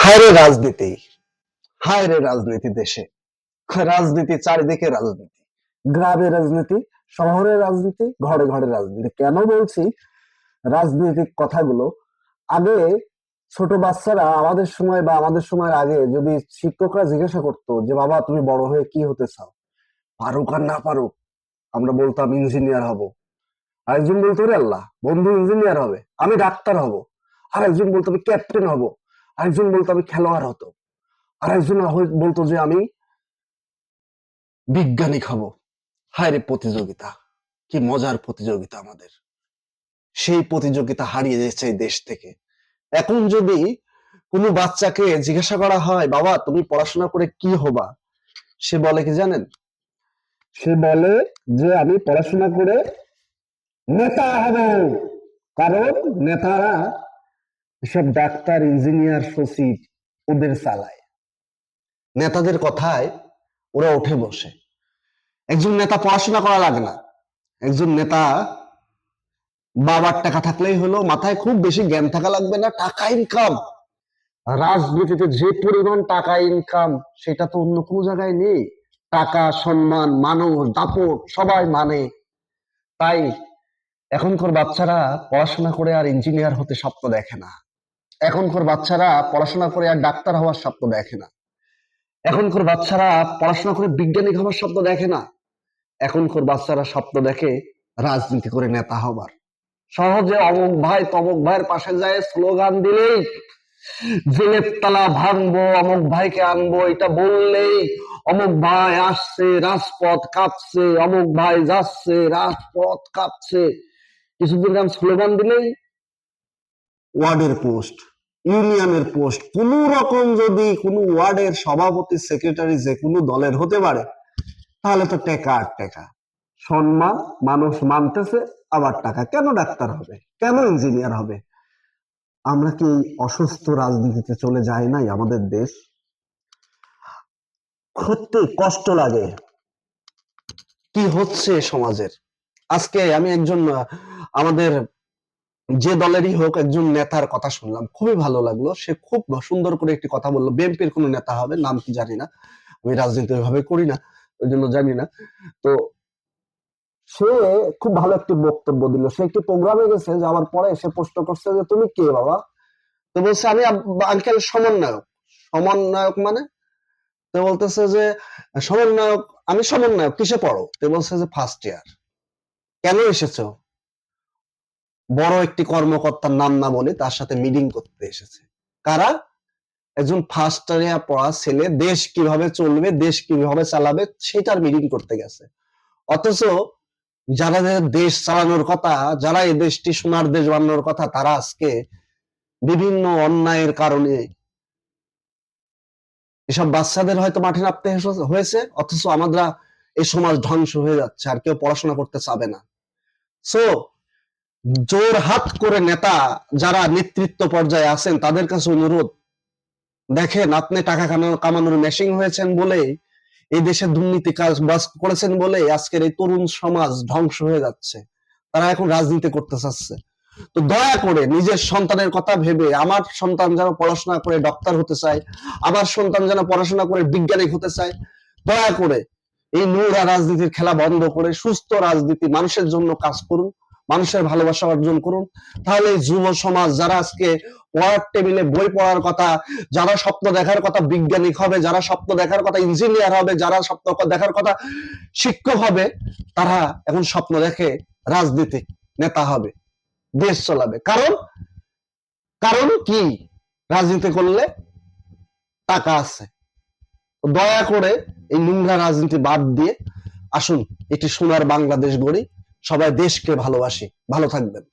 হায় রে রাজনীতি, হায় রে রাজনীতি দেশে, রাজনীতি চারিদিকে রাজনীতি, গ্রামে রাজনীতি, শহরে রাজনীতি, ঘরে ঘরে রাজনীতি। কেন বলছি রাজনৈতিক কথাগুলো? আগে ছোট বাচ্চারা আমাদের সময় বা আমাদের সময়ের আগে যদি শিক্ষকরা জিজ্ঞাসা করতো যে বাবা তুমি বড় হয়ে কি হতে চাও, পারুক আর না পারুক, আমরা বলতাম ইঞ্জিনিয়ার হব। আরেকজন বলতো রে আল্লাহ বন্ধু ইঞ্জিনিয়ার হবে, আমি ডাক্তার হব। আরেকজন বলতো আমি ক্যাপ্টেন হব। আরেকজন বলতো আমি খেলোয়াড় হতো। আরেকজন বলতো যে আমি বিজ্ঞানী হব। হায় রে প্রতিযোগিতা, কি মজার প্রতিযোগিতা আমাদের! সেই প্রতিযোগিতা হারিয়ে যাচ্ছে এই দেশ থেকে। এখন যদি কোনো বাচ্চাকে জিজ্ঞাসা করা হয় বাবা তুমি পড়াশোনা করে কি হবা, সে বলে কি জানেন? সে বলে যে আমি পড়াশোনা করে নেতা হব। কারণ নেতারা সব ডাক্তার ইঞ্জিনিয়ার সচিব ওদের চালায়, নেতাদের কথায় ওরা উঠে বসে। একজন নেতা পড়াশোনা করা লাগে না, একজন নেতা বাবার টাকা থাকলেই হলো, মাথায় খুব বেশি জ্ঞান থাকা লাগবে না, টাকা ইনকাম। রাজনীতিতে যে পরিমাণ টাকা ইনকাম সেটা তো অন্য কোনো জায়গায় নেই। টাকা, সম্মান, মানুষ, দাপট সবাই মানে। তাই এখনকার বাচ্চারা পড়াশোনা করে আর ইঞ্জিনিয়ার হতে স্বপ্ন দেখে না। এখনকার বাচ্চারা পড়াশোনা করে আর ডাক্তার হওয়ার স্বপ্ন দেখে না। এখনকার বাচ্চারা পড়াশোনা করে বিজ্ঞানী হওয়ার স্বপ্ন দেখে না। এখনকার বাচ্চারা স্বপ্ন দেখে রাজনীতি করে নেতা হবার। সহজে অমুক ভাই তমুক ভাইয়ের পাশে যায় স্লোগান দিলেই, জেলের তালা ভাঙবো, অমুক ভাইকে আনবো, এটা বললেই অমুক ভাই আসছে, রাজপথ কাঁপছে, অমুক ভাই যাচ্ছে, রাজপথ কাঁপছে। কিছুদিন আগে স্লোগান দিলেই ওয়ার্ডের পোস্ট, ইউনিয়নের পোস্ট, কোন রকম যদি কোনো ওয়ার্ডের সভাপতি সেক্রেটারি যে কোনো দলের হতে পারে, তাহলে তো টেকা আর টেকা, সম্মান, মানুষ মানতেছে, আবার টাকা। কেন ডাক্তার হবে, কেন ইঞ্জিনিয়ার হবে? আমরা কি অসুস্থ রাজনীতিতে চলে যাই নাই? আমাদের দেশ সত্যি কষ্ট লাগে কি হচ্ছে সমাজের। আজকে আমি একজন আমাদের যে দলেরই হোক একজন নেতার কথা শুনলাম, খুবই ভালো লাগলো। সে খুব সুন্দর করে একটি কথা বললো, বিএনপির কোন নেতা হবে, নাম কি জানি না, আমি রাজনীতি ওইভাবে করি না, ওই জন্য জানি না। তো সে খুব ভালো একটি বক্তব্য দিল। সে একটি প্রোগ্রামে গেছে, যাওয়ার পরে সে প্রশ্ন করছে যে তুমি কে বাবা? তো বলছে আমি আঙ্কেল সমন্বয়ক। সমন্বয়ক মানে? তো বলতেছে যে সমন্বয়ক, আমি সমন্বয়ক, কিসে পড়ো? তো বলছে যে ফার্স্ট ইয়ার। কেন এসেছো? বড় একটি কর্মকর্তার নাম না বলে তার সাথে মিটিং করতে এসেছে। কারা? একজন ফার্স্ট ইয়ার পড়া ছেলে দেশ কিভাবে চলবে, দেশ কিভাবে চালাবে সেটার মিটিং করতে গেছে। অথচ যারা দেশ চালানোর কথা, যারা এই দেশটি সোনার দেশ বানানোর কথা, তারা আজকে বিভিন্ন অন্যায়ের কারণে এসব বাচ্চাদের হয়তো মাঠে নামতে হয়েছে। অথচ আমরা এই সমাজ ধ্বংস হয়ে যাচ্ছে, আর কেউ পড়াশোনা করতে চাবে না। সো জোর হাত করে নেতা যারা নেতৃত্ব পর্যায়ে আছেন তাদের কাছে অনুরোধ, দেখেন আপনি টাকা কামানোর মেশিন হয়েছেন বলে, এই দেশে দুর্নীতি কাজ বাস করেছেন বলে আজকের এই তরুণ সমাজ ধ্বংস হয়ে যাচ্ছে। তারা এখন রাজনীতি করতে চাচ্ছে। তো দয়া করে নিজের সন্তানের কথা ভেবে, আমার সন্তান যেন পড়াশোনা করে ডক্টর হতে চায়, আমার সন্তান যেন পড়াশোনা করে বিজ্ঞানী হতে চায়, দয়া করে এই নোংরা রাজনীতির খেলা বন্ধ করে সুস্থ রাজনীতি, মানুষের জন্য কাজ করুন, মানুষের ভালোবাসা অর্জন করুন। তাহলে যুব সমাজ যারা আজকে পড়ার টেবিলে বই পড়ার কথা, যারা স্বপ্ন দেখার কথা বিজ্ঞানী হবে, যারা স্বপ্ন দেখার কথা ইঞ্জিনিয়ার হবে, যারা স্বপ্ন দেখার কথা শিক্ষক হবে, তারা এখন স্বপ্ন দেখে রাজনীতিক নেতা হবে, দেশ চালাবে। কারণ কারণ কি? রাজনীতি করলে টাকা আছে। দয়া করে এই নোংরা রাজনীতি বাদ দিয়ে আসুন একটি সোনার বাংলাদেশ গড়ি, সবাই দেশকে ভালোবাসি। ভালো থাকবেন।